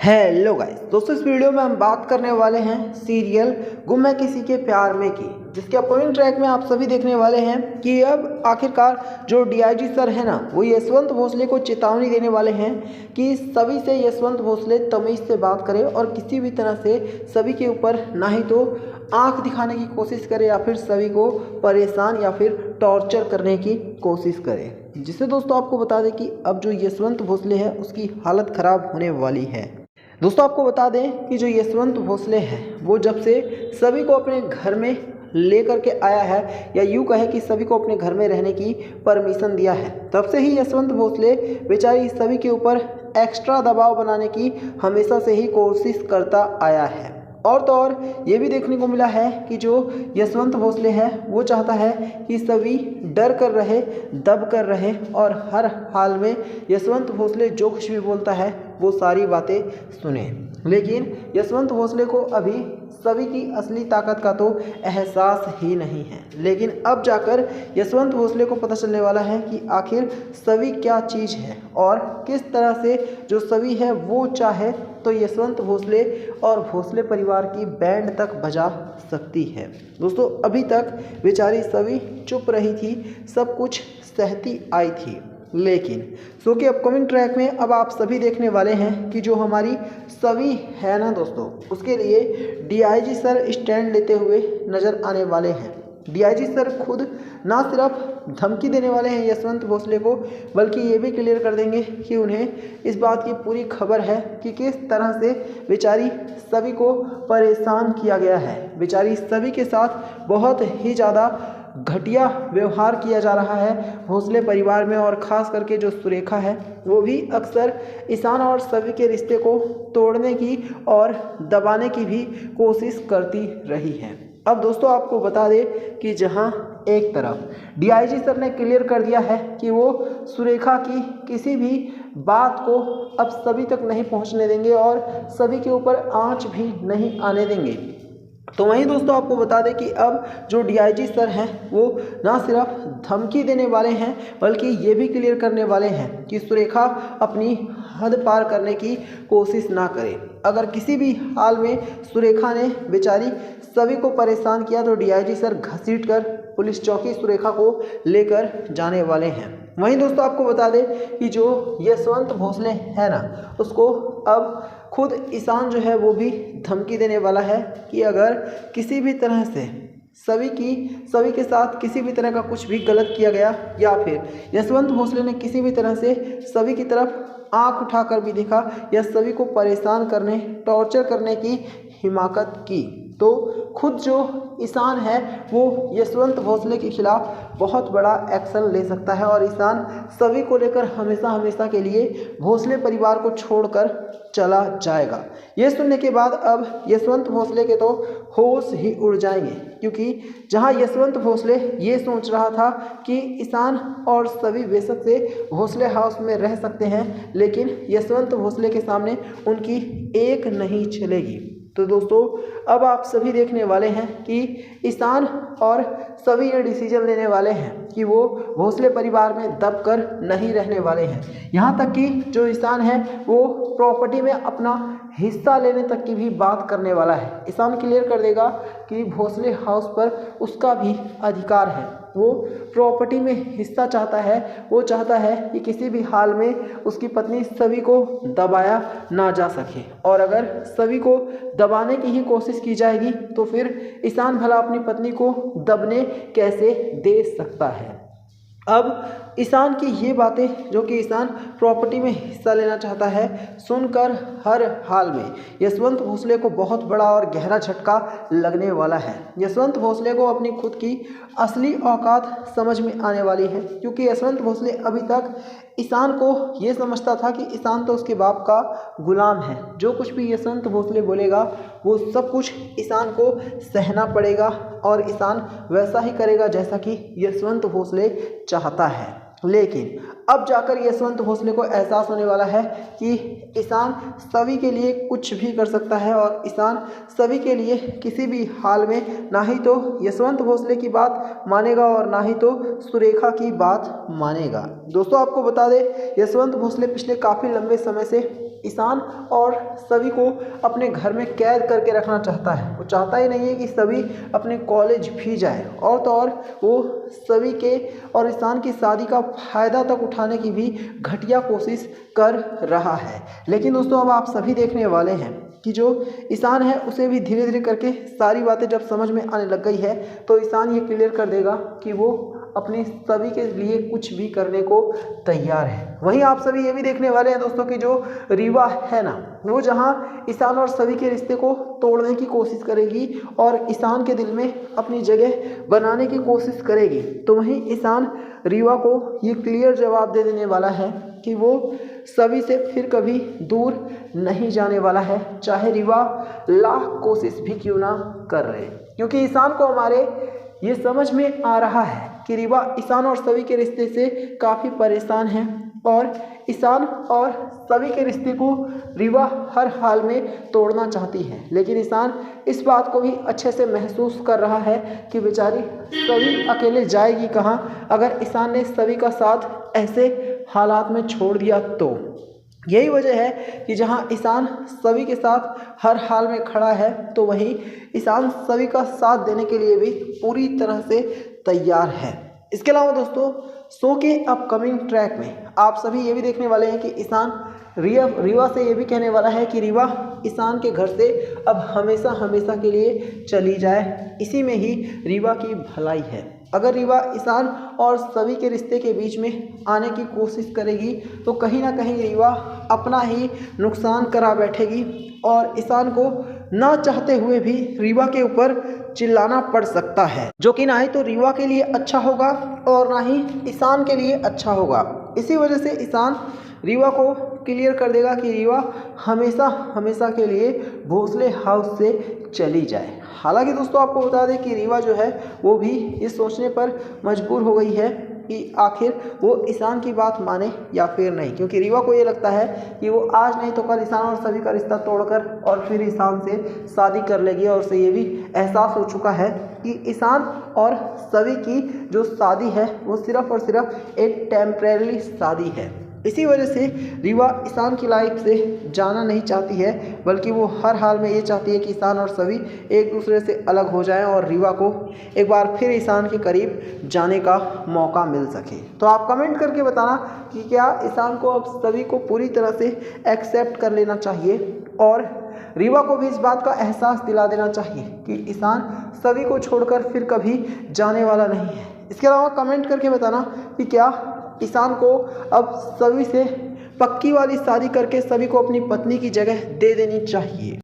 Hello guys दोस्तों, इस video में हम बात करने वाले हैं सीरियल गुम है किसी के प्यार में की, जिसके अपकमिंग ट्रैक में आप सभी देखने वाले हैं कि अब आखिरकार जो डीआईजी सर है ना, वो यशवंत भोसले को चेतावनी देने वाले हैं कि सभी से यशवंत भोसले तमीज़ से बात करे और किसी भी तरह से सभी के ऊपर ना ही तो आंख दिखाने की कोशिश करे या फिर सभी को परेशान या फिर टॉर्चर करने की कोशिश करे। जिससे दोस्तों आपको बता दें कि अब जो यशवंत भोसले है उसकी हालत ख़राब होने वाली है। दोस्तों आपको बता दें कि जो यशवंत भोसले हैं वो जब से सभी को अपने घर में लेकर के आया है, या यूँ कहे कि सभी को अपने घर में रहने की परमिशन दिया है, तब से ही यशवंत भोसले बेचारी सभी के ऊपर एक्स्ट्रा दबाव बनाने की हमेशा से ही कोशिश करता आया है। और तो और ये भी देखने को मिला है कि जो यशवंत भोसले है वो चाहता है कि सभी डर कर रहे, दब कर रहे और हर हाल में यशवंत भोसले जो कुछ भी बोलता है वो सारी बातें सुने। लेकिन यशवंत भोसले को अभी सभी की असली ताकत का तो एहसास ही नहीं है। लेकिन अब जाकर यशवंत भोसले को पता चलने वाला है कि आखिर सभी क्या चीज़ है और किस तरह से जो सभी है वो चाहे तो यशवंत भोसले और भोसले परिवार की बैंड तक बजा सकती है। दोस्तों अभी तक बेचारी सभी चुप रही थी, सब कुछ सहती आई थी, लेकिन शो के अपकमिंग ट्रैक में अब आप सभी देखने वाले हैं कि जो हमारी सभी है ना दोस्तों, उसके लिए डीआईजी सर स्टैंड लेते हुए नज़र आने वाले हैं। डीआईजी सर खुद ना सिर्फ धमकी देने वाले हैं यशवंत भोसले को, बल्कि ये भी क्लियर कर देंगे कि उन्हें इस बात की पूरी खबर है कि किस तरह से बेचारी सभी को परेशान किया गया है। बेचारी सभी के साथ बहुत ही ज़्यादा घटिया व्यवहार किया जा रहा है भोसले परिवार में, और ख़ास करके जो सुरेखा है वो भी अक्सर ईशान और सभी के रिश्ते को तोड़ने की और दबाने की भी कोशिश करती रही है। अब दोस्तों आपको बता दें कि जहां एक तरफ डीआईजी सर ने क्लियर कर दिया है कि वो सुरेखा की किसी भी बात को अब सभी तक नहीं पहुंचने देंगे और सभी के ऊपर आंच भी नहीं आने देंगे, तो वहीं दोस्तों आपको बता दें कि अब जो डीआईजी सर हैं वो ना सिर्फ धमकी देने वाले हैं, बल्कि ये भी क्लियर करने वाले हैं कि सुरेखा अपनी हद पार करने की कोशिश ना करे। अगर किसी भी हाल में सुरेखा ने बेचारी सभी को परेशान किया तो डीआईजी सर घसीट कर पुलिस चौकी सुरेखा को लेकर जाने वाले हैं। वहीं दोस्तों आपको बता दें कि जो यशवंत भोसले है ना, उसको अब खुद ईशान जो है वो भी धमकी देने वाला है कि अगर किसी भी तरह से सभी के साथ किसी भी तरह का कुछ भी गलत किया गया, या फिर यशवंत भोसले ने किसी भी तरह से सभी की तरफ आंख उठाकर भी देखा या सभी को परेशान करने, टॉर्चर करने की हिमाकत की, तो खुद जो ईशान है वो यशवंत भोसले के खिलाफ बहुत बड़ा एक्शन ले सकता है और ईशान सभी को लेकर हमेशा के लिए भोसले परिवार को छोड़कर चला जाएगा। ये सुनने के बाद अब यशवंत भोसले के तो होश ही उड़ जाएंगे, क्योंकि जहां यशवंत भोसले ये सोच रहा था कि ईशान और सभी बेशक से भोसले हाउस में रह सकते हैं, लेकिन यशवंत भोसले के सामने उनकी एक नहीं चलेगी। तो दोस्तों अब आप सभी देखने वाले हैं कि ईशान और सभी ये डिसीजन लेने वाले हैं कि वो भोसले परिवार में दब कर नहीं रहने वाले हैं। यहाँ तक कि जो ईशान है वो प्रॉपर्टी में अपना हिस्सा लेने तक की भी बात करने वाला है। ईशान क्लियर कर देगा कि भोसले हाउस पर उसका भी अधिकार है, वो प्रॉपर्टी में हिस्सा चाहता है। वो चाहता है कि किसी भी हाल में उसकी पत्नी सभी को दबाया ना जा सके, और अगर सभी को दबाने की ही कोशिश की जाएगी तो फिर ईशान भला अपनी पत्नी को दबने कैसे दे सकता है। अब ईशान की ये बातें, जो कि ईशान प्रॉपर्टी में हिस्सा लेना चाहता है, सुनकर हर हाल में यशवंत भोसले को बहुत बड़ा और गहरा झटका लगने वाला है। यशवंत भोसले को अपनी खुद की असली औकात समझ में आने वाली है, क्योंकि यशवंत भोसले अभी तक ईशान को ये समझता था कि ईशान तो उसके बाप का गुलाम है। जो कुछ भी यशवंत भोसले बोलेगा वो सब कुछ ईशान को सहना पड़ेगा और ईशान वैसा ही करेगा जैसा कि यशवंत भोसले चाहता है। लेकिन अब जाकर यशवंत भोसले को एहसास होने वाला है कि ईशान सभी के लिए कुछ भी कर सकता है और ईशान सभी के लिए किसी भी हाल में ना ही तो यशवंत भोसले की बात मानेगा और ना ही तो सुरेखा की बात मानेगा। दोस्तों आपको बता दें, यशवंत भोसले पिछले काफ़ी लंबे समय से ईशान और सभी को अपने घर में कैद करके रखना चाहता है। वो चाहता ही नहीं है कि सभी अपने कॉलेज भी जाए, और तो और वो सभी के और ईशान की शादी का फ़ायदा तक उठाने की भी घटिया कोशिश कर रहा है। लेकिन दोस्तों अब आप सभी देखने वाले हैं कि जो ईशान है उसे भी धीरे धीरे करके सारी बातें जब समझ में आने लग गई है तो ईशान ये क्लियर कर देगा कि वो अपने सभी के लिए कुछ भी करने को तैयार है। वहीं आप सभी ये भी देखने वाले हैं दोस्तों कि जो रीवा है ना, वो जहां ईशान और सभी के रिश्ते को तोड़ने की कोशिश करेगी और ईशान के दिल में अपनी जगह बनाने की कोशिश करेगी, तो वहीं ईशान रीवा को ये क्लियर जवाब दे देने वाला है कि वो सभी से फिर कभी दूर नहीं जाने वाला है, चाहे रीवा लाख कोशिश भी क्यों ना कर रहे। क्योंकि ईशान को हमारे ये समझ में आ रहा है कि रीवा ईशान और सभी के रिश्ते से काफ़ी परेशान है और ईशान और सभी के रिश्ते को रीवा हर हाल में तोड़ना चाहती है। लेकिन ईशान इस बात को भी अच्छे से महसूस कर रहा है कि बेचारी सभी अकेले जाएगी कहाँ अगर ईशान ने सभी का साथ ऐसे हालात में छोड़ दिया तो। यही वजह है कि जहां ईशान सभी के साथ हर हाल में खड़ा है तो वहीं ईशान सभी का साथ देने के लिए भी पूरी तरह से तैयार है। इसके अलावा दोस्तों शो के अपकमिंग ट्रैक में आप सभी ये भी देखने वाले हैं कि ईशान रीवा से ये भी कहने वाला है कि रीवा ईशान के घर से अब हमेशा हमेशा के लिए चली जाए। इसी में ही रीवा की भलाई है। अगर रीवा ईशान और सभी के रिश्ते के बीच में आने की कोशिश करेगी तो कहीं ना कहीं रीवा अपना ही नुकसान करा बैठेगी और ईशान को ना चाहते हुए भी रीवा के ऊपर चिल्लाना पड़ सकता है, जो कि ना ही तो रीवा के लिए अच्छा होगा और ना ही ईशान के लिए अच्छा होगा। इसी वजह से ईशान रीवा को क्लियर कर देगा कि रीवा हमेशा हमेशा के लिए भोसले हाउस से चली जाए। हालांकि दोस्तों आपको बता दें कि रीवा जो है वो भी ये सोचने पर मजबूर हो गई है कि आखिर वो ईशान की बात माने या फिर नहीं, क्योंकि रीवा को ये लगता है कि वो आज नहीं तो कल ईशान और सभी का रिश्ता तोड़कर और फिर ईशान से शादी कर लेगी। और उसे ये भी एहसास हो चुका है कि ईशान और सभी की जो शादी है वो सिर्फ और सिर्फ एक टेम्परेरी शादी है। इसी वजह से रीवा ईशान की लाइफ से जाना नहीं चाहती है, बल्कि वो हर हाल में ये चाहती है कि ईशान और सभी एक दूसरे से अलग हो जाएं और रीवा को एक बार फिर ईशान के करीब जाने का मौका मिल सके। तो आप कमेंट करके बताना कि क्या ईशान को अब सभी को पूरी तरह से एक्सेप्ट कर लेना चाहिए और रीवा को भी इस बात का एहसास दिला देना चाहिए कि ईशान सभी को छोड़कर फिर कभी जाने वाला नहीं है। इसके अलावा कमेंट करके बताना कि क्या ईशान को अब सभी से पक्की वाली शादी करके सभी को अपनी पत्नी की जगह दे देनी चाहिए।